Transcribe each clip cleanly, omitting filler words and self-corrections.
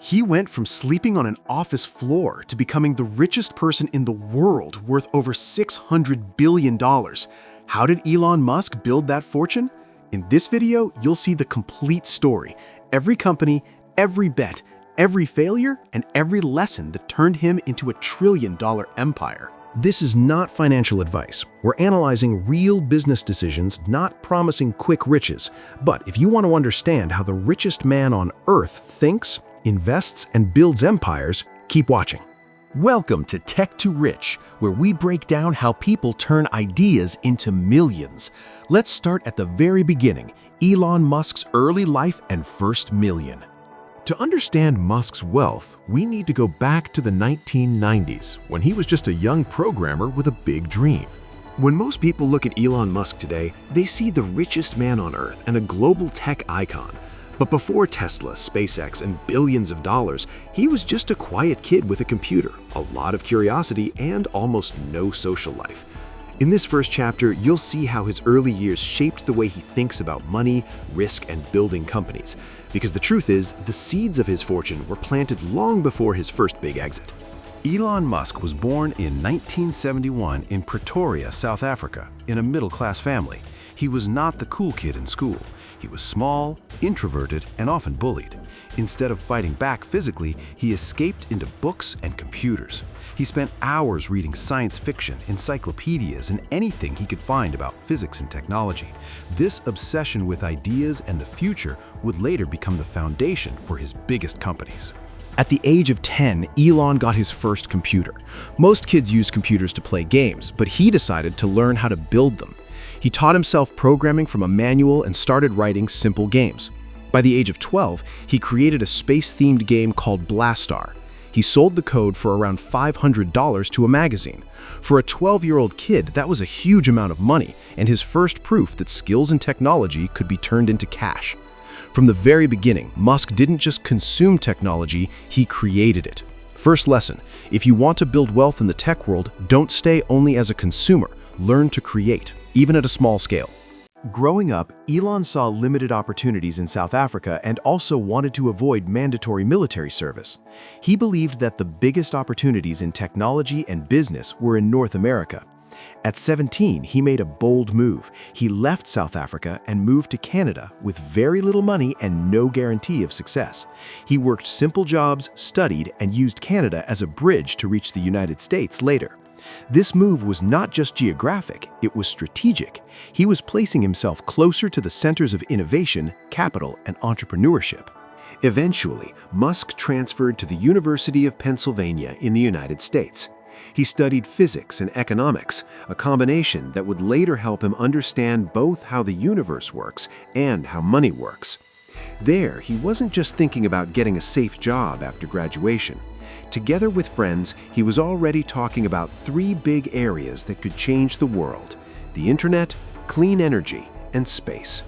He went from sleeping on an office floor to becoming the richest person in the world, worth over $600 billion. How did Elon Musk build that fortune? In this video, you'll see the complete story. Every company, every bet, every failure, and every lesson that turned him into a trillion-dollar empire. This is not financial advice. We're analyzing real business decisions, not promising quick riches. But if you want to understand how the richest man on Earth thinks, invests, and builds empires, keep watching. Welcome to TechToRich, where we break down how people turn ideas into millions. Let's start at the very beginning, Elon Musk's early life and first million. To understand Musk's wealth, we need to go back to the 1990s, when he was just a young programmer with a big dream. When most people look at Elon Musk today, they see the richest man on Earth and a global tech icon. But before Tesla, SpaceX, and billions of dollars, he was just a quiet kid with a computer, a lot of curiosity, and almost no social life. In this first chapter, you'll see how his early years shaped the way he thinks about money, risk, and building companies. Because the truth is, the seeds of his fortune were planted long before his first big exit. Elon Musk was born in 1971 in Pretoria, South Africa, in a middle-class family. He was not the cool kid in school. He was small, introverted, and often bullied. Instead of fighting back physically, he escaped into books and computers. He spent hours reading science fiction, encyclopedias, and anything he could find about physics and technology. This obsession with ideas and the future would later become the foundation for his biggest companies. At the age of 10, Elon got his first computer. Most kids used computers to play games, but he decided to learn how to build them. He taught himself programming from a manual and started writing simple games. By the age of 12, he created a space-themed game called Blastar. He sold the code for around $500 to a magazine. For a 12-year-old kid, that was a huge amount of money, and his first proof that skills and technology could be turned into cash. From the very beginning, Musk didn't just consume technology, he created it. First lesson, if you want to build wealth in the tech world, don't stay only as a consumer. Learn to create, even at a small scale. Growing up, Elon saw limited opportunities in South Africa and also wanted to avoid mandatory military service. He believed that the biggest opportunities in technology and business were in North America. At 17, he made a bold move. He left South Africa and moved to Canada with very little money and no guarantee of success. He worked simple jobs, studied, and used Canada as a bridge to reach the United States later. This move was not just geographic, it was strategic. He was placing himself closer to the centers of innovation, capital, and entrepreneurship. Eventually, Musk transferred to the University of Pennsylvania in the United States. He studied physics and economics, a combination that would later help him understand both how the universe works and how money works. There, he wasn't just thinking about getting a safe job after graduation. Together with friends, he was already talking about three big areas that could change the world: the internet, clean energy, and space.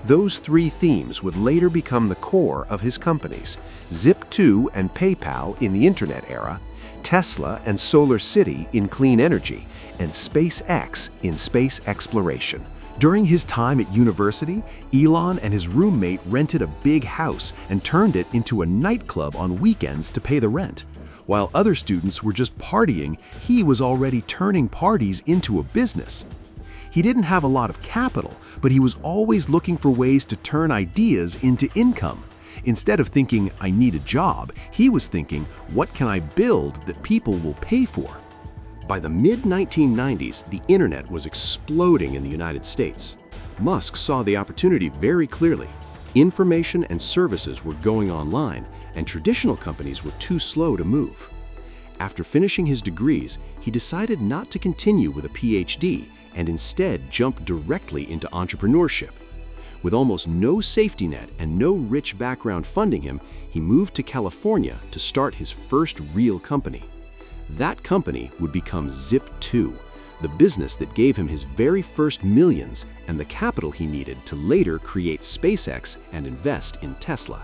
Those three themes would later become the core of his companies: Zip2 and PayPal in the internet era, Tesla and Solar City in clean energy, and SpaceX in space exploration. During his time at university, Elon and his roommate rented a big house and turned it into a nightclub on weekends to pay the rent. While other students were just partying, he was already turning parties into a business. He didn't have a lot of capital, but he was always looking for ways to turn ideas into income. Instead of thinking, I need a job, he was thinking, what can I build that people will pay for? By the mid-1990s, the internet was exploding in the United States. Musk saw the opportunity very clearly. Information and services were going online, and traditional companies were too slow to move. After finishing his degrees, he decided not to continue with a PhD and instead jumped directly into entrepreneurship. With almost no safety net and no rich background funding him, he moved to California to start his first real company. That company would become Zip2, the business that gave him his very first millions and the capital he needed to later create SpaceX and invest in Tesla.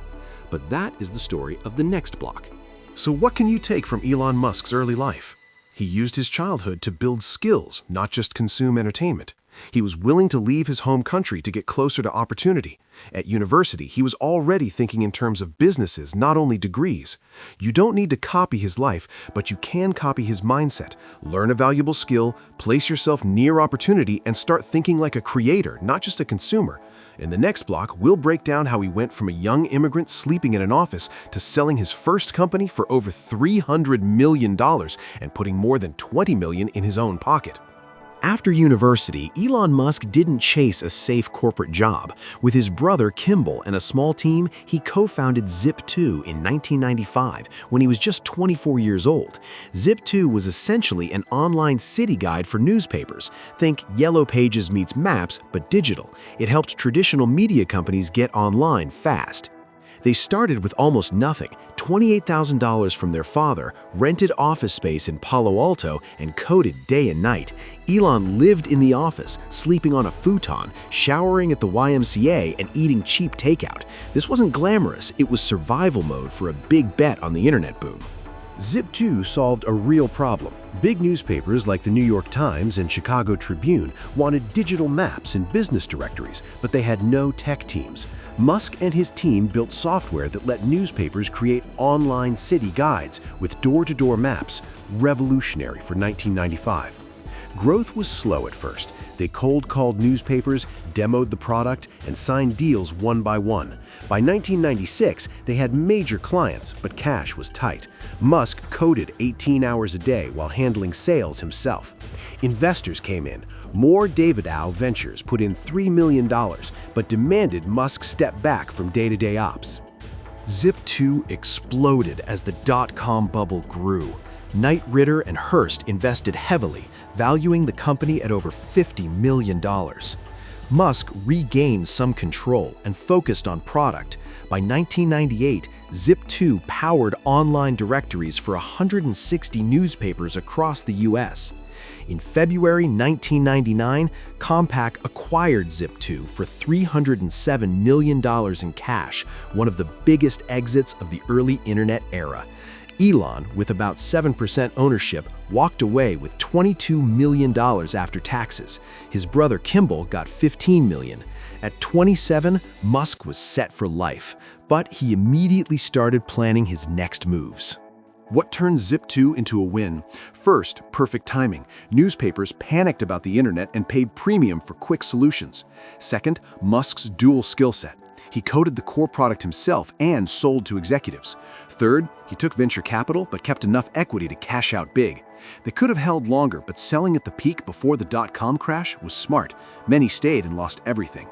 But that is the story of the next block. So what can you take from Elon Musk's early life? He used his childhood to build skills, not just consume entertainment. He was willing to leave his home country to get closer to opportunity. At university, he was already thinking in terms of businesses, not only degrees. You don't need to copy his life, but you can copy his mindset. Learn a valuable skill, place yourself near opportunity, and start thinking like a creator, not just a consumer. In the next block, we'll break down how he went from a young immigrant sleeping in an office to selling his first company for over $300 million and putting more than $20 million in his own pocket. After university, Elon Musk didn't chase a safe corporate job. With his brother Kimball and a small team, he co-founded Zip2 in 1995 when he was just 24 years old. Zip2 was essentially an online city guide for newspapers. Think Yellow Pages meets Maps, but digital. It helped traditional media companies get online fast. They started with almost nothing, $28,000 from their father, rented office space in Palo Alto, and coded day and night. Elon lived in the office, sleeping on a futon, showering at the YMCA, and eating cheap takeout. This wasn't glamorous, it was survival mode for a big bet on the internet boom. Zip2 solved a real problem. Big newspapers like the New York Times and Chicago Tribune wanted digital maps and business directories, but they had no tech teams. Musk and his team built software that let newspapers create online city guides with door-to-door maps, revolutionary for 1995. Growth was slow at first. They cold-called newspapers, demoed the product, and signed deals one by one. By 1996, they had major clients, but cash was tight. Musk coded 18 hours a day while handling sales himself. Investors came in. More Davidow Ventures put in $3 million, but demanded Musk step back from day-to-day ops. Zip2 exploded as the dot-com bubble grew. Knight Ridder and Hearst invested heavily, valuing the company at over $50 million. Musk regained some control and focused on product. By 1998, Zip2 powered online directories for 160 newspapers across the US. In February 1999, Compaq acquired Zip2 for $307 million in cash, one of the biggest exits of the early internet era. Elon, with about 7% ownership, walked away with $22 million after taxes. His brother Kimball got $15 million. At 27, Musk was set for life, but he immediately started planning his next moves. What turned Zip2 into a win? First, perfect timing. Newspapers panicked about the internet and paid premium for quick solutions. Second, Musk's dual skill set. He coded the core product himself and sold to executives. Third, he took venture capital but kept enough equity to cash out big. They could have held longer, but selling at the peak before the dot-com crash was smart. Many stayed and lost everything.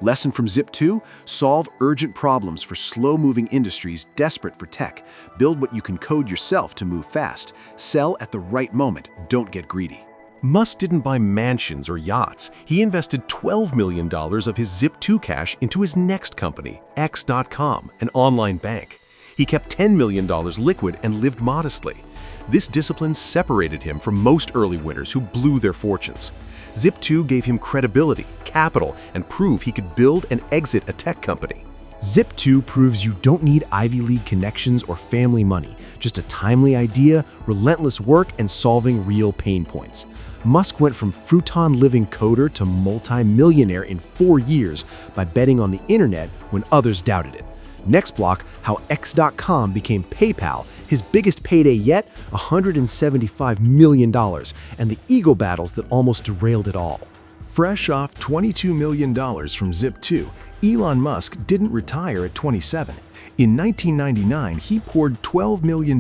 Lesson from Zip2: solve urgent problems for slow-moving industries desperate for tech. Build what you can code yourself to move fast. Sell at the right moment. Don't get greedy. Musk didn't buy mansions or yachts. He invested $12 million of his Zip2 cash into his next company, X.com, an online bank. He kept $10 million liquid and lived modestly. This discipline separated him from most early winners who blew their fortunes. Zip2 gave him credibility, capital, and proof he could build and exit a tech company. Zip2 proves you don't need Ivy League connections or family money, just a timely idea, relentless work, and solving real pain points. Musk went from futon-living coder to multi-millionaire in 4 years by betting on the internet when others doubted it. Next block, how X.com became PayPal, his biggest payday yet, $175 million, and the ego battles that almost derailed it all. Fresh off $22 million from Zip2, Elon Musk didn't retire at 27. In 1999, he poured $12 million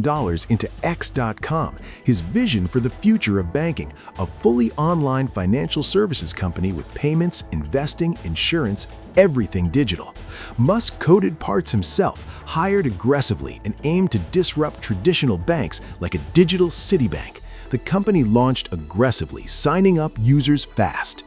into X.com, his vision for the future of banking, a fully online financial services company with payments, investing, insurance, everything digital. Musk coded parts himself, hired aggressively, and aimed to disrupt traditional banks like a digital Citibank. The company launched aggressively, signing up users fast.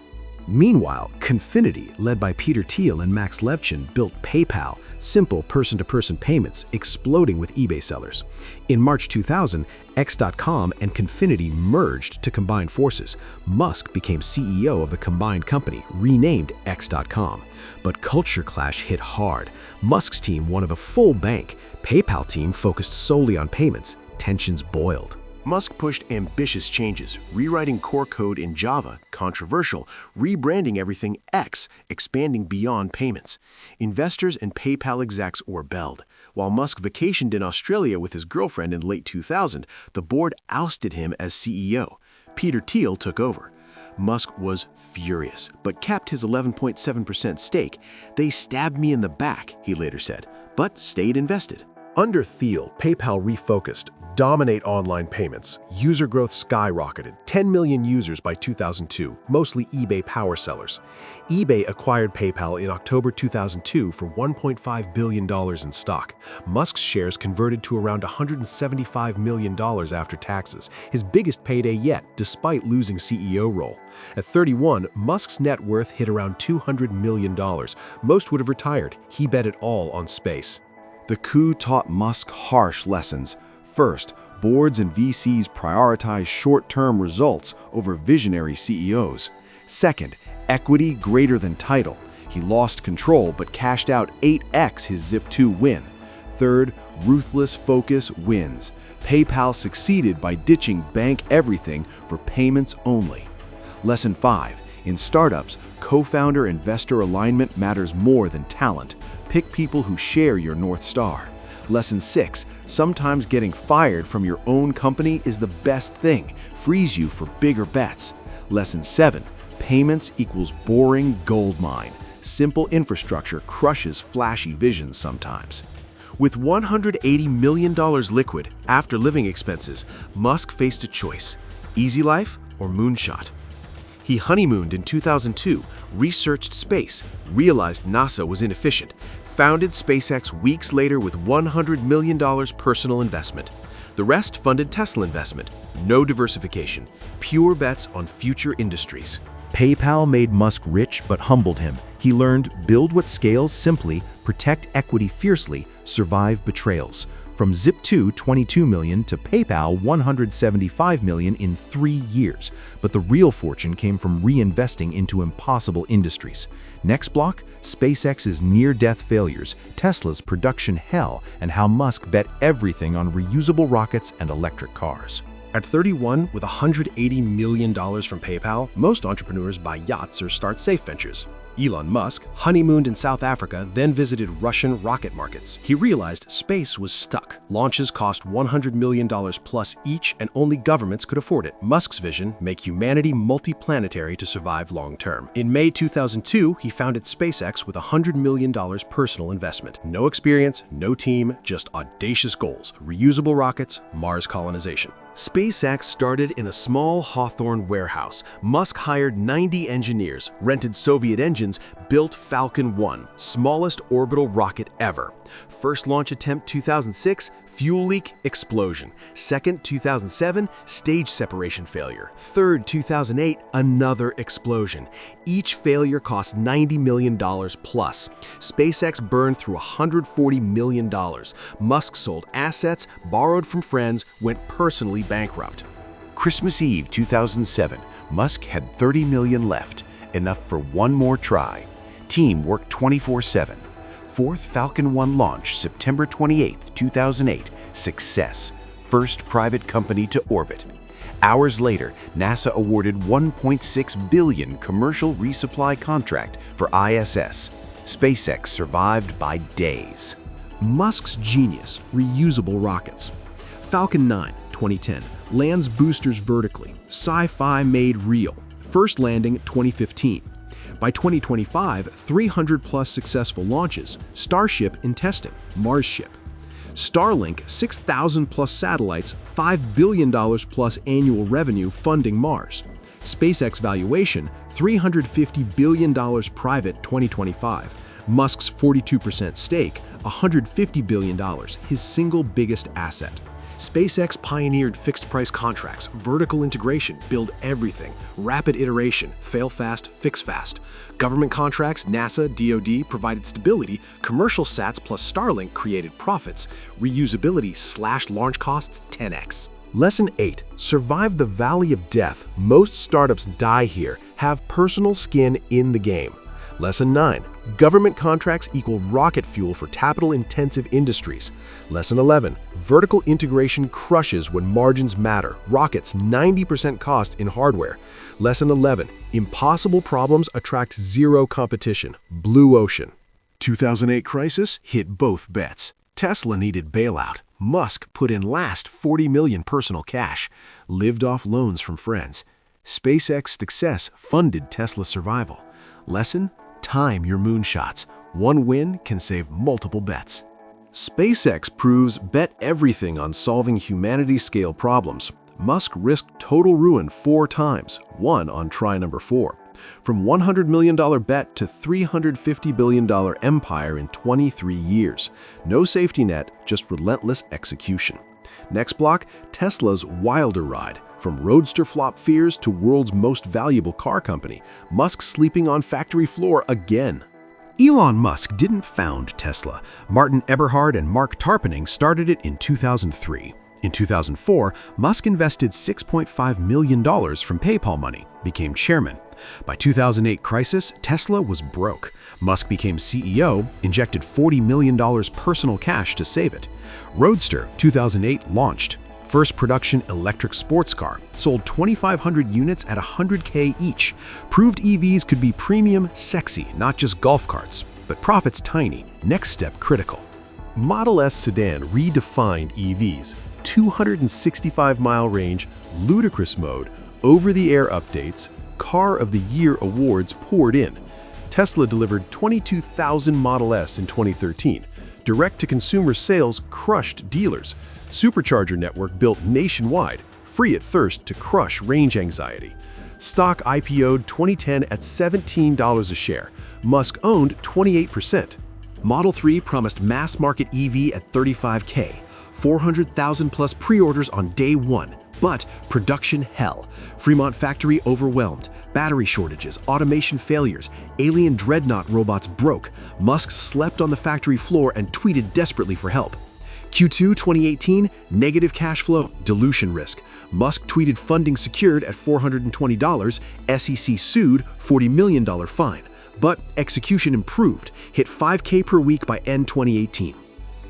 Meanwhile, Confinity, led by Peter Thiel and Max Levchin, built PayPal, simple person-to-person payments, exploding with eBay sellers. In March 2000, X.com and Confinity merged to combine forces. Musk became CEO of the combined company, renamed X.com. But culture clash hit hard. Musk's team wanted a full bank. PayPal team focused solely on payments. Tensions boiled. Musk pushed ambitious changes, rewriting core code in Java, controversial, rebranding everything X, expanding beyond payments. Investors and PayPal execs rebelled. While Musk vacationed in Australia with his girlfriend in late 2000, the board ousted him as CEO. Peter Thiel took over. Musk was furious, but kept his 11.7% stake. "They stabbed me in the back," he later said, but stayed invested. Under Thiel, PayPal refocused, dominate online payments. User growth skyrocketed, 10 million users by 2002, mostly eBay power sellers. eBay acquired PayPal in October 2002 for $1.5 billion in stock. Musk's shares converted to around $175 million after taxes, his biggest payday yet, despite losing CEO role. At 31, Musk's net worth hit around $200 million. Most would have retired. He bet it all on space. The coup taught Musk harsh lessons. First, boards and VCs prioritize short-term results over visionary CEOs. Second, equity greater than title. He lost control but cashed out 8x his Zip2 win. Third, ruthless focus wins. PayPal succeeded by ditching bank everything for payments only. Lesson 5. In startups, co-founder-investor alignment matters more than talent. Pick people who share your North Star. Lesson 6. Sometimes getting fired from your own company is the best thing, frees you for bigger bets. Lesson 7. Payments equals boring gold mine. Simple infrastructure crushes flashy visions sometimes. With $180 million liquid after living expenses, Musk faced a choice: easy life or moonshot. He honeymooned in 2002, researched space, realized NASA was inefficient, founded SpaceX weeks later with $100 million personal investment. The rest funded Tesla investment. No diversification, pure bets on future industries. PayPal made Musk rich but humbled him. He learned build what scales simply, protect equity fiercely, survive betrayals. From Zip2 $22 million to PayPal $175 million in 3 years. But the real fortune came from reinvesting into impossible industries. Next block, SpaceX's near-death failures, Tesla's production hell, and how Musk bet everything on reusable rockets and electric cars. At 31, with $180 million from PayPal, most entrepreneurs buy yachts or start safe ventures. Elon Musk honeymooned in South Africa, then visited Russian rocket markets. He realized space was stuck. Launches cost $100 million plus each, and only governments could afford it. Musk's vision: make humanity multiplanetary to survive long-term. In May 2002, he founded SpaceX with $100 million personal investment. No experience, no team, just audacious goals: reusable rockets, Mars colonization. SpaceX started in a small Hawthorne warehouse. Musk hired 90 engineers, rented Soviet engines, built Falcon 1, smallest orbital rocket ever. First launch attempt 2006, fuel leak, explosion. Second, 2007, stage separation failure. Third, 2008, another explosion. Each failure cost $90 million plus. SpaceX burned through $140 million. Musk sold assets, borrowed from friends, went personally bankrupt. Christmas Eve 2007, Musk had $30 million left, enough for one more try. Team worked 24/7. Fourth Falcon 1 launch, September 28, 2008. Success. First private company to orbit. Hours later, NASA awarded $1.6 billion commercial resupply contract for ISS. SpaceX survived by days. Musk's genius: reusable rockets. Falcon 9, 2010, lands boosters vertically. Sci-fi made real. First landing 2015. By 2025, 300-plus successful launches. Starship in testing. Mars ship. Starlink, 6,000-plus satellites, $5 billion plus annual revenue funding Mars. SpaceX valuation, $350 billion private 2025. Musk's 42% stake, $150 billion, his single biggest asset. SpaceX pioneered fixed-price contracts, vertical integration, build everything, rapid iteration, fail fast, fix fast. Government contracts, NASA, DoD provided stability, commercial sats plus Starlink created profits, reusability slashed launch costs 10x. Lesson 8. Survive the valley of death. Most startups die here, have personal skin in the game. Lesson 9. Government contracts equal rocket fuel for capital-intensive industries. Lesson 11. Vertical integration crushes when margins matter. Rockets 90% cost in hardware. Lesson 11. Impossible problems attract zero competition. Blue ocean. 2008 crisis hit both bets. Tesla needed bailout. Musk put in last $40 million personal cash, lived off loans from friends. SpaceX success funded Tesla's survival. Lesson: time your moonshots. One win can save multiple bets. SpaceX proves bet everything on solving humanity-scale problems. Musk risked total ruin 4 times, one on try number 4. From $100 million bet to $350 billion empire in 23 years. No safety net, just relentless execution. Next block, Tesla's wilder ride. From roadster flop fears to world's most valuable car company, Musk sleeping on factory floor again. Elon Musk didn't found Tesla. Martin Eberhard and Mark Tarpenning started it in 2003. In 2004, Musk invested $6.5 million from PayPal money, became chairman. By 2008 crisis, Tesla was broke. Musk became CEO, injected $40 million personal cash to save it. Roadster 2008 launched. First production electric sports car, sold 2,500 units at $100K each. Proved EVs could be premium, sexy, not just golf carts. But profits tiny. Next step critical. Model S sedan redefined EVs. 265-mile range, ludicrous mode, over-the-air updates, Car of the Year awards poured in. Tesla delivered 22,000 Model S in 2013. Direct-to-consumer sales crushed dealers. Supercharger network built nationwide, free at first to crush range anxiety. Stock IPO'd 2010 at $17 a share. Musk owned 28%. Model 3 promised mass-market EV at $35K. 400,000 plus pre-orders on day 1. But production hell. Fremont factory overwhelmed. Battery shortages, automation failures, alien dreadnought robots broke. Musk slept on the factory floor and tweeted desperately for help. Q2 2018, negative cash flow, dilution risk. Musk tweeted funding secured at $420, SEC sued, $40 million fine. But execution improved, hit 5K per week by end 2018.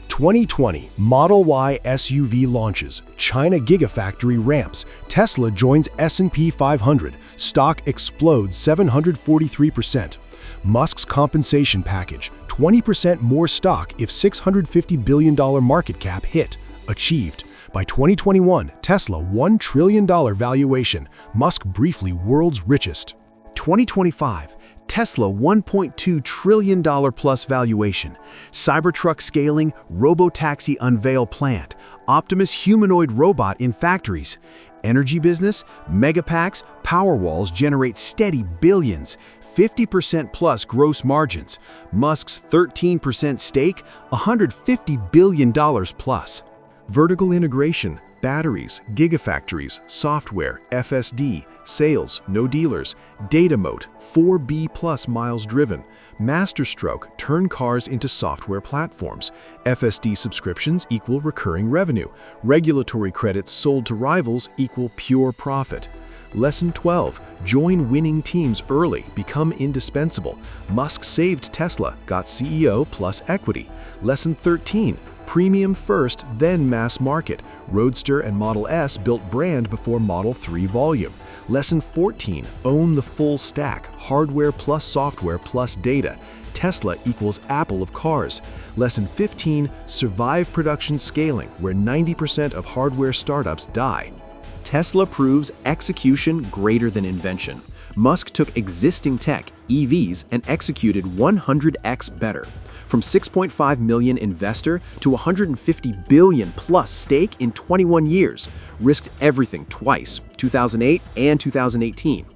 2020, Model Y SUV launches, China Gigafactory ramps, Tesla joins S&P 500, stock explodes 743%. Musk's compensation package, 20% more stock if $650 billion market cap hit, achieved. By 2021, Tesla $1 trillion valuation, Musk briefly world's richest. 2025, Tesla $1.2 trillion plus valuation, Cybertruck scaling, robotaxi unveil plant, Optimus humanoid robot in factories. Energy business, megapacks, Powerwalls generate steady billions, 50% plus gross margins. Musk's 13% stake, $150 billion plus. Vertical integration, batteries, gigafactories, software, FSD, sales, no dealers, data moat, 4B plus miles driven, Masterstroke, turn cars into software platforms, FSD subscriptions equal recurring revenue, regulatory credits sold to rivals equal pure profit. Lesson 12, join winning teams early, become indispensable. Musk saved Tesla, got CEO plus equity. Lesson 13, premium first, then mass market. Roadster and Model S built brand before Model 3 volume. Lesson 14, own the full stack, hardware plus software plus data. Tesla equals Apple of cars. Lesson 15, survive production scaling, where 90% of hardware startups die. Tesla proves execution greater than invention. Musk took existing tech, EVs, and executed 100x better. From $6.5 million investor to $150 billion plus stake in 21 years. Risked everything twice, 2008 and 2018.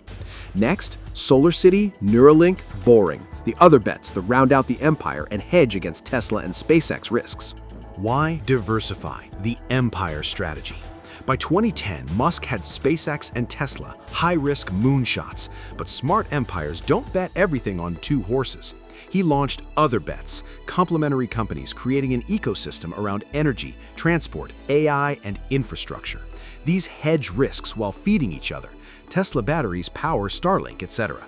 Next, SolarCity, Neuralink, boring. The other bets that round out the empire and hedge against Tesla and SpaceX risks. Why diversify? The empire strategy. By 2010, Musk had SpaceX and Tesla, high-risk moonshots. But smart empires don't bet everything on 2 horses. He launched other bets, complementary companies creating an ecosystem around energy, transport, AI, and infrastructure. These hedge risks while feeding each other. Tesla batteries power Starlink, etc.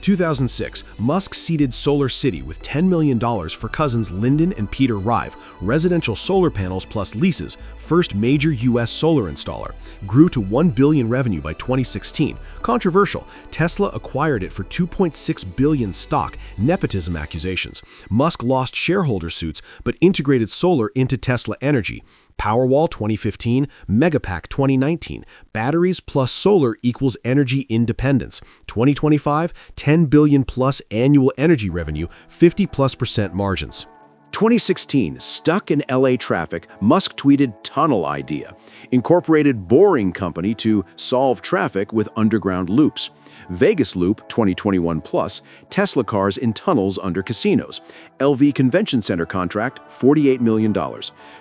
2006, Musk seeded Solar City with $10 million for cousins Lyndon and Peter Rive. Residential solar panels plus leases, first major U.S. solar installer, grew to $1 billion revenue by 2016. Controversial, Tesla acquired it for $2.6 billion stock, nepotism accusations. Musk lost shareholder suits but integrated solar into Tesla Energy. Powerwall 2015, Megapack 2019, batteries plus solar equals energy independence. 2025, $10 billion plus annual energy revenue, 50+% margins. 2016, stuck in LA traffic, Musk tweeted tunnel idea. Incorporated boring company to solve traffic with underground loops. Vegas Loop 2021 plus, Tesla cars in tunnels under casinos. LV Convention Center contract, $48 million.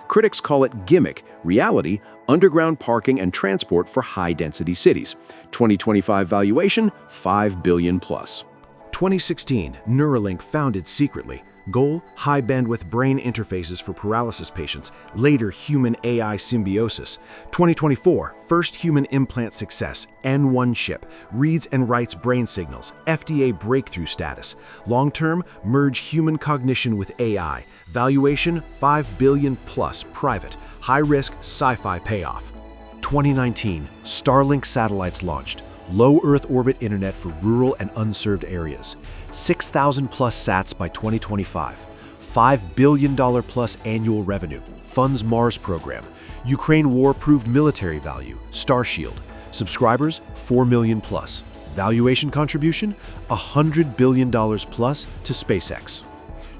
Critics call it gimmick, reality, underground parking and transport for high-density cities. 2025 valuation, $5 billion plus. 2016, Neuralink founded secretly. Goal, high-bandwidth brain interfaces for paralysis patients, later human-AI symbiosis. 2024, first human implant success, N1 chip, reads and writes brain signals, FDA breakthrough status. Long-term, merge human cognition with AI. Valuation, $5 billion plus, private, high-risk, sci-fi payoff. 2019, Starlink satellites launched. Low Earth orbit internet for rural and unserved areas. 6,000 plus sats by 2025. $5 billion plus annual revenue. Funds Mars program. Ukraine war proved military value. Starshield. Subscribers 4 million plus. Valuation contribution $100 billion plus to SpaceX.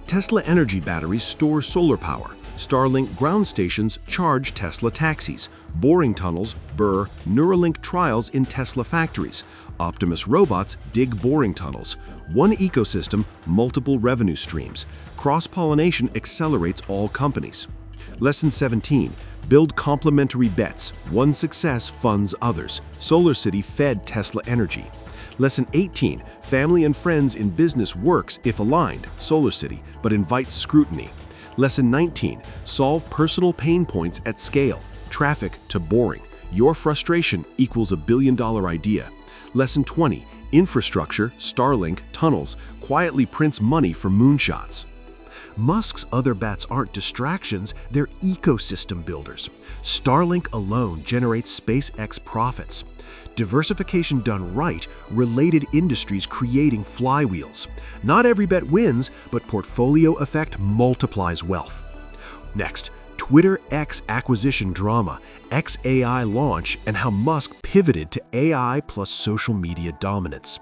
Tesla Energy batteries store solar power. Starlink ground stations charge Tesla taxis. Boring tunnels, Burr, Neuralink trials in Tesla factories. Optimus robots dig boring tunnels. One ecosystem, multiple revenue streams. Cross-pollination accelerates all companies. Lesson 17. Build complementary bets. One success funds others. Solar City fed Tesla Energy. Lesson 18. Family and friends in business works if aligned. Solar City, but invites scrutiny. Lesson 19. Solve personal pain points at scale. Traffic to boring. Your frustration equals $1 billion idea. Lesson 20. Infrastructure, Starlink, tunnels, quietly prints money for moonshots. Musk's other bets aren't distractions, they're ecosystem builders. Starlink alone generates SpaceX profits. Diversification done right, related industries creating flywheels. Not every bet wins, but portfolio effect multiplies wealth. Next, Twitter X acquisition drama, XAI launch, and how Musk pivoted to AI plus social media dominance.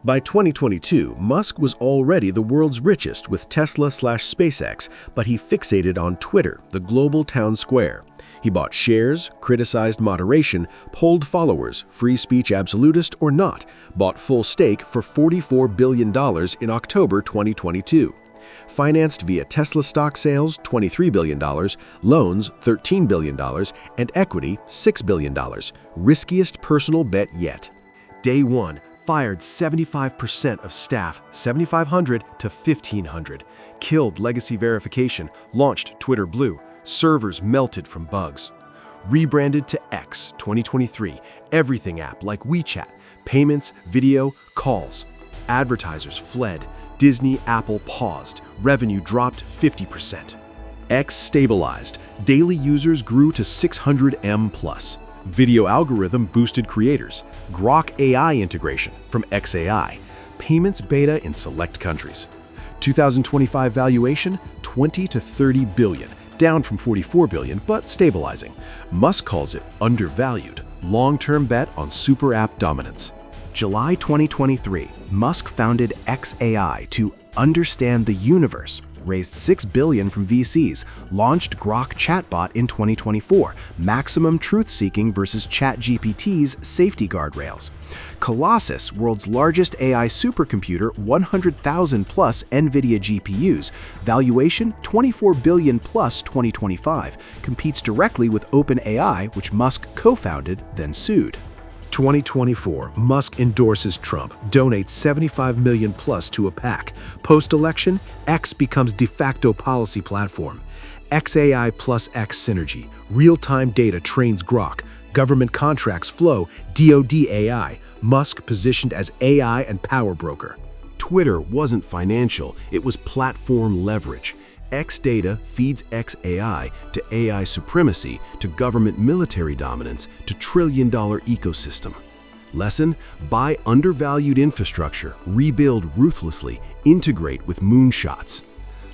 By 2022, Musk was already the world's richest with Tesla/SpaceX, but he fixated on Twitter, the global town square. He bought shares, criticized moderation, polled followers, free speech absolutist or not, bought full stake for $44 billion in October 2022. Financed via Tesla stock sales, $23 billion, loans, $13 billion, and equity, $6 billion. Riskiest personal bet yet. Day 1. Fired 75% of staff, 7,500 to 1,500. Killed legacy verification, launched Twitter Blue. Servers melted from bugs. Rebranded to X 2023, everything app like WeChat, payments, video, calls. Advertisers fled. Disney, Apple paused. Revenue dropped 50%. X stabilized. Daily users grew to 600M plus. Video algorithm boosted creators. Grok AI integration from XAI. Payments beta in select countries. 2025 valuation, 20 to 30 billion. Down from 44 billion, but stabilizing. Musk calls it undervalued. Long-term bet on super app dominance. July 2023, Musk founded XAI to understand the universe, raised $6 billion from VCs, launched Grok chatbot in 2024, maximum truth-seeking versus ChatGPT's safety guardrails. Colossus, world's largest AI supercomputer, 100,000 plus NVIDIA GPUs, valuation $24 billion plus 2025, competes directly with OpenAI, which Musk co-founded, then sued. 2024, Musk endorses Trump, donates $75 million plus to a PAC. Post-election, X becomes de facto policy platform. XAI plus X synergy. Real-time data trains Grok. Government contracts flow. DoD AI. Musk positioned as AI and power broker. Twitter wasn't financial, it was platform leverage. X data feeds X AI to AI supremacy, to government military dominance, to trillion-dollar ecosystem. Lesson: buy undervalued infrastructure, rebuild ruthlessly, integrate with moonshots.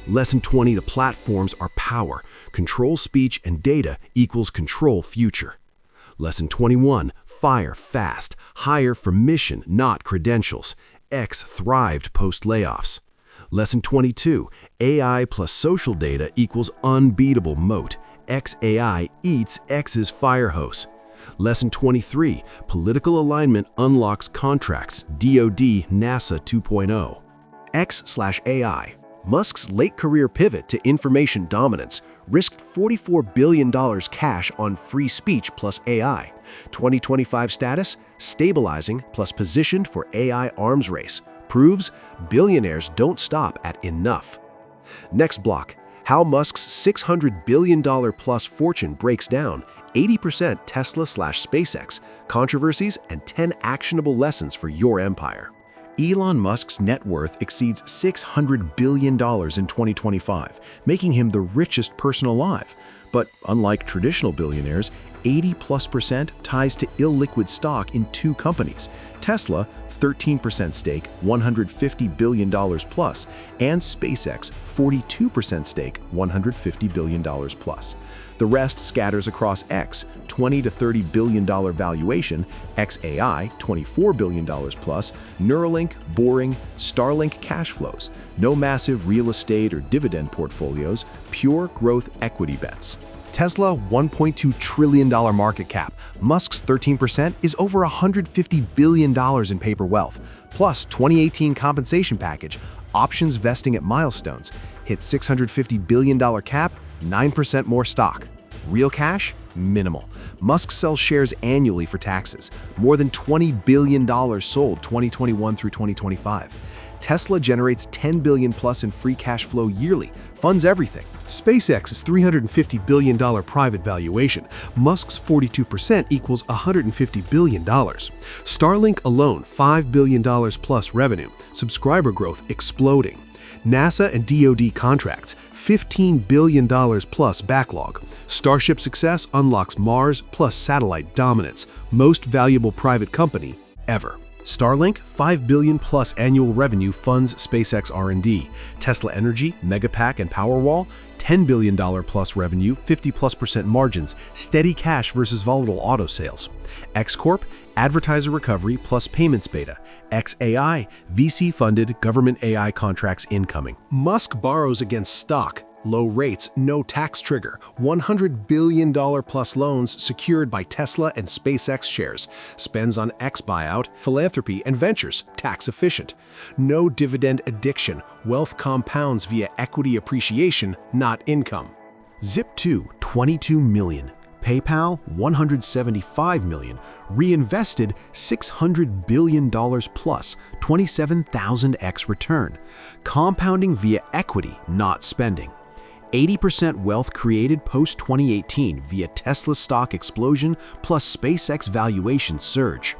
Lesson 20: the platforms are power. Control speech and data equals control future. Lesson 21: fire fast, hire for mission, not credentials. X thrived post-layoffs. Lesson 22: AI plus social data equals unbeatable moat. XAI eats X's fire hose. Lesson 23: political alignment unlocks contracts. DoD NASA 2.0. X/AI. Musk's late career pivot to information dominance risked $44 billion cash on free speech plus AI. 2025 status: stabilizing plus positioned for AI arms race. Proves billionaires don't stop at enough. Next block: how Musk's $600 billion plus fortune breaks down. 80% Tesla/SpaceX, controversies, and 10 actionable lessons for your empire. Elon Musk's net worth exceeds $600 billion in 2025, making him the richest person alive. But unlike traditional billionaires, 80+% ties to illiquid stock in 2 companies: Tesla, 13% stake, $150 billion plus, and SpaceX, 42% stake, $150 billion plus. The rest scatters across X, $20 to $30 billion valuation, XAI, $24 billion plus, Neuralink, Boring, Starlink cash flows. No massive real estate or dividend portfolios, pure growth equity bets. Tesla, $1.2 trillion market cap. Musk's 13% is over $150 billion in paper wealth. Plus 2018 compensation package, options vesting at milestones. Hit $650 billion cap, 9% more stock. Real cash? Minimal. Musk sells shares annually for taxes. More than $20 billion sold 2021 through 2025. Tesla generates $10 billion plus in free cash flow yearly, funds everything. SpaceX's $350 billion private valuation. Musk's 42% equals $150 billion. Starlink alone, $5 billion plus revenue. Subscriber growth exploding. NASA and DoD contracts, $15 billion plus backlog. Starship success unlocks Mars plus satellite dominance. Most valuable private company ever. Starlink, $5 billion plus annual revenue funds SpaceX R&D. Tesla Energy, Megapack and Powerwall, $10 billion plus revenue, 50+% margins, steady cash versus volatile auto sales. X Corp, advertiser recovery plus payments beta. XAI, VC-funded government AI contracts incoming. Musk borrows against stock. Low rates, no tax trigger, $100 billion plus loans secured by Tesla and SpaceX shares. Spends on X buyout, philanthropy, and ventures, tax efficient. No dividend addiction, wealth compounds via equity appreciation, not income. Zip2, $22 million. PayPal, $175 million. Reinvested, $600 billion plus, 27,000x return. Compounding via equity, not spending. 80% wealth created post-2018 via Tesla stock explosion plus SpaceX valuation surge.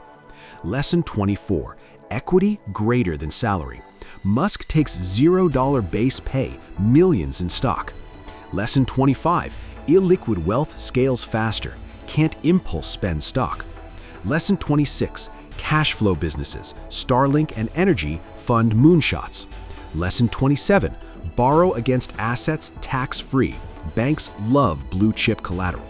Lesson 24: equity greater than salary. Musk takes $0 base pay, millions in stock. Lesson 25: illiquid wealth scales faster, can't impulse spend stock. Lesson 26: cash flow businesses, Starlink and energy fund moonshots. Lesson 27: borrow against assets tax-free. Banks love blue-chip collateral.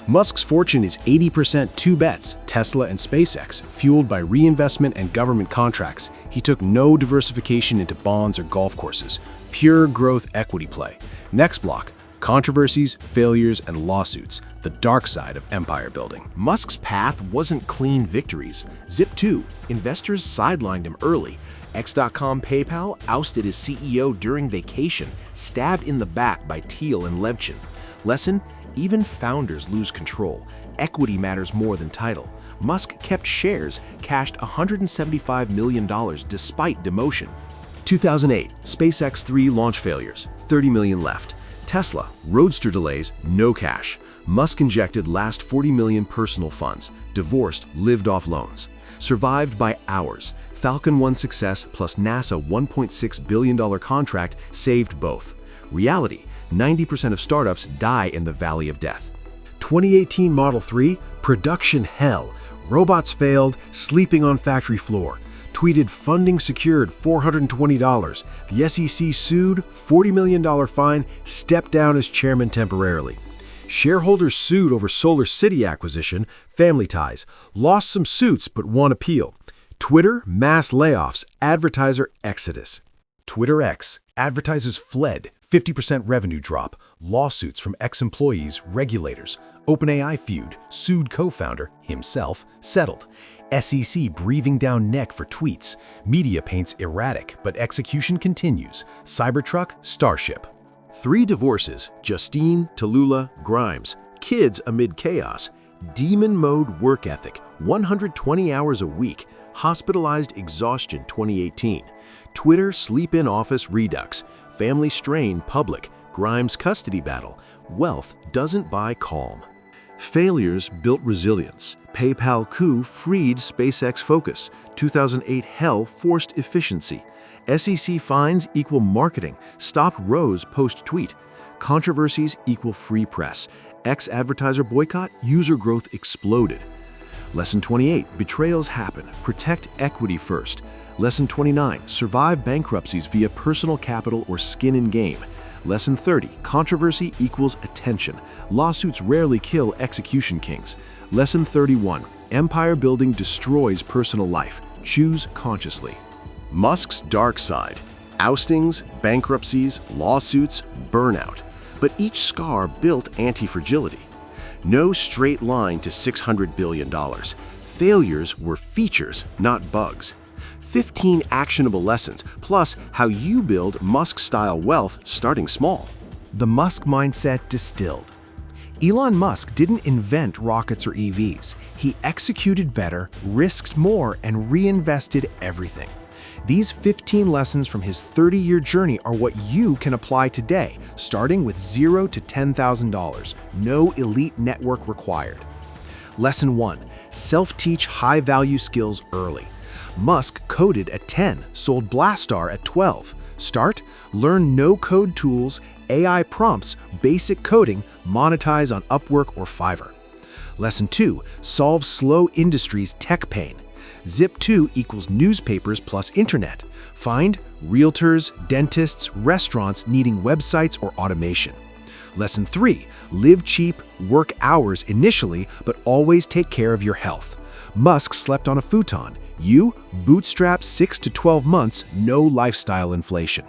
Musk's fortune is 80% 2 bets, Tesla and SpaceX, fueled by reinvestment and government contracts. He took no diversification into bonds or golf courses. Pure growth equity play. Next block: controversies, failures, and lawsuits. The dark side of empire building. Musk's path wasn't clean victories. Zip2, investors sidelined him early. X.com PayPal ousted his CEO during vacation, stabbed in the back by Thiel and Levchin. Lesson: even founders lose control. Equity matters more than title. Musk kept shares, cashed $175 million despite demotion. 2008, SpaceX 3 launch failures, $30 million left. Tesla, Roadster delays, no cash. Musk injected last $40 million personal funds, divorced, lived off loans. Survived by hours, Falcon 1 success plus NASA $1.6 billion contract saved both. Reality, 90% of startups die in the valley of death. 2018 Model 3, production hell. Robots failed, sleeping on factory floor. Tweeted funding secured $420. The SEC sued, $40 million fine, stepped down as chairman temporarily. Shareholders sued over Solar City acquisition, family ties, lost some suits but won appeal. Twitter, mass layoffs, advertiser exodus. Twitter X, advertisers fled, 50% revenue drop, lawsuits from ex-employees, regulators. OpenAI feud, sued co-founder, himself, settled. SEC breathing down neck for tweets. Media paints erratic, but execution continues. Cybertruck, Starship. 3 divorces, Justine, Tallulah, Grimes. Kids amid chaos. Demon mode work ethic, 120 hours a week. Hospitalized exhaustion 2018. Twitter sleep in office redux. Family strain public. Grimes custody battle. Wealth doesn't buy calm. Failures built resilience. PayPal coup freed SpaceX focus. 2008 hell forced efficiency. SEC fines equal marketing. Stop Rose post-tweet. Controversies equal free press. Ex-advertiser boycott, user growth exploded. Lesson 28, betrayals happen. Protect equity first. Lesson 29, survive bankruptcies via personal capital or skin in game. Lesson 30, controversy equals attention. Lawsuits rarely kill execution kings. Lesson 31, empire building destroys personal life. Choose consciously. Musk's dark side, oustings, bankruptcies, lawsuits, burnout. But each scar built anti-fragility. No straight line to $600 billion. Failures were features, not bugs. 15 actionable lessons, plus how you build Musk-style wealth starting small. The Musk mindset distilled. Elon Musk didn't invent rockets or EVs. He executed better, risked more, and reinvested everything. These 15 lessons from his 30-year journey are what you can apply today, starting with $0 to $10,000. No elite network required. Lesson 1. Self-teach high-value skills early. Musk coded at 10, sold Blastar at 12. Start, learn no-code tools, AI prompts, basic coding, monetize on Upwork or Fiverr. Lesson 2. Solve slow industries' tech pain. Zip2 equals newspapers plus internet. Find realtors, dentists, restaurants needing websites or automation. Lesson 3. Live cheap, work hours initially, but always take care of your health. Musk slept on a futon. You bootstrap 6 to 12 months, no lifestyle inflation.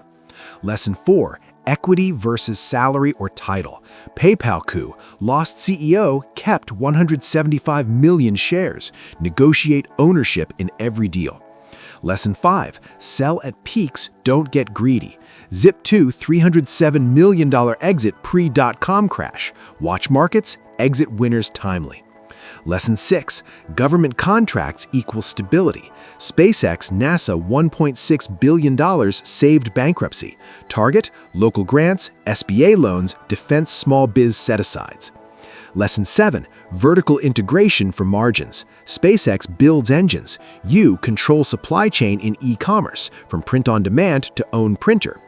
Lesson 4. Equity versus salary or title. PayPal coup. Lost CEO, kept 175 million shares. Negotiate ownership in every deal. Lesson 5. Sell at peaks, don't get greedy. Zip2 $307 million exit pre-dot-com crash. Watch markets, exit winners timely. Lesson 6. Government contracts equal stability. SpaceX NASA $1.6 billion saved bankruptcy. Target, local grants, SBA loans, defense small biz set-asides. Lesson 7. Vertical integration for margins. SpaceX builds engines. You control supply chain in e-commerce, from print on demand to own printer.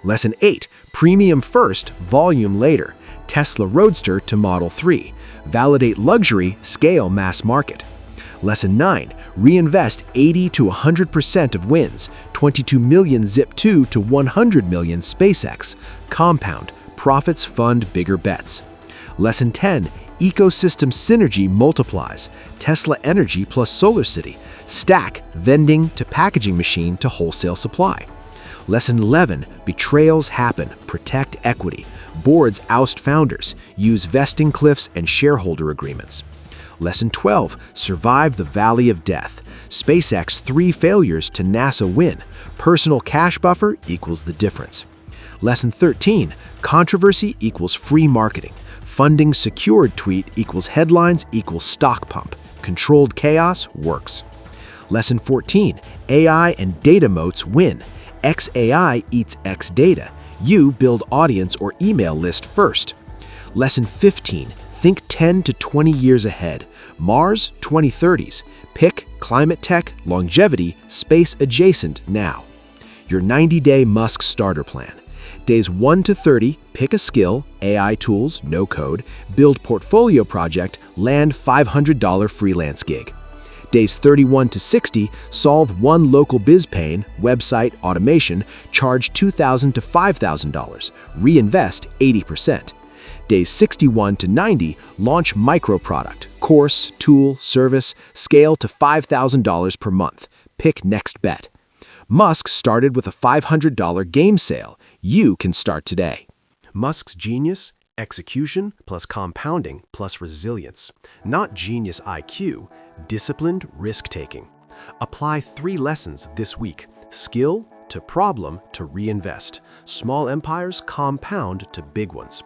Lesson 8. Premium first, volume later. Tesla Roadster to Model 3. Validate luxury, scale mass market. Lesson 9. Reinvest 80 to 100% of wins. 22 million Zip2 to 100 million SpaceX. Compound. Profits fund bigger bets. Lesson 10. Ecosystem synergy multiplies. Tesla Energy plus Solar City. Stack, vending to packaging machine to wholesale supply. Lesson 11. Betrayals happen. Protect equity. Boards oust founders. Use vesting cliffs and shareholder agreements. Lesson 12. Survive the valley of death. SpaceX 3 failures to NASA win. Personal cash buffer equals the difference. Lesson 13. Controversy equals free marketing. Funding secured tweet equals headlines equals stock pump. Controlled chaos works. Lesson 14. AI and data moats win. XAI eats X data. You build audience or email list first. Lesson 15. Think 10 to 20 years ahead. Mars, 2030s. Pick climate tech, longevity, space adjacent now. Your 90-day Musk starter plan. Days 1 to 30, pick a skill, AI tools, no code, build portfolio project, land $500 freelance gig. Days 31 to 60, solve one local biz pain, website, automation, charge $2,000 to $5,000, reinvest 80%. Days 61 to 90, launch micro product, course, tool, service, scale to $5,000 per month. Pick next bet. Musk started with a $500 game sale. You can start today. Musk's genius, execution plus compounding plus resilience. Not genius IQ, disciplined risk-taking. Apply 3 lessons this week. Skill to problem to reinvest. Small empires compound to big ones.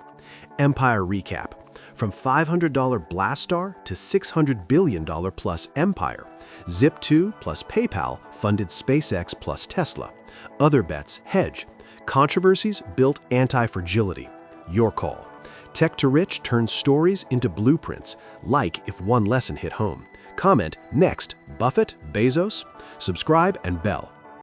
Empire recap. From $500 Blastar to $600 billion plus empire. Zip2 plus PayPal funded SpaceX plus Tesla. Other bets hedge. Controversies built anti-fragility. Your call. TechToRich turns stories into blueprints. Like if one lesson hit home. Comment next, Buffett, Bezos. Subscribe and bell.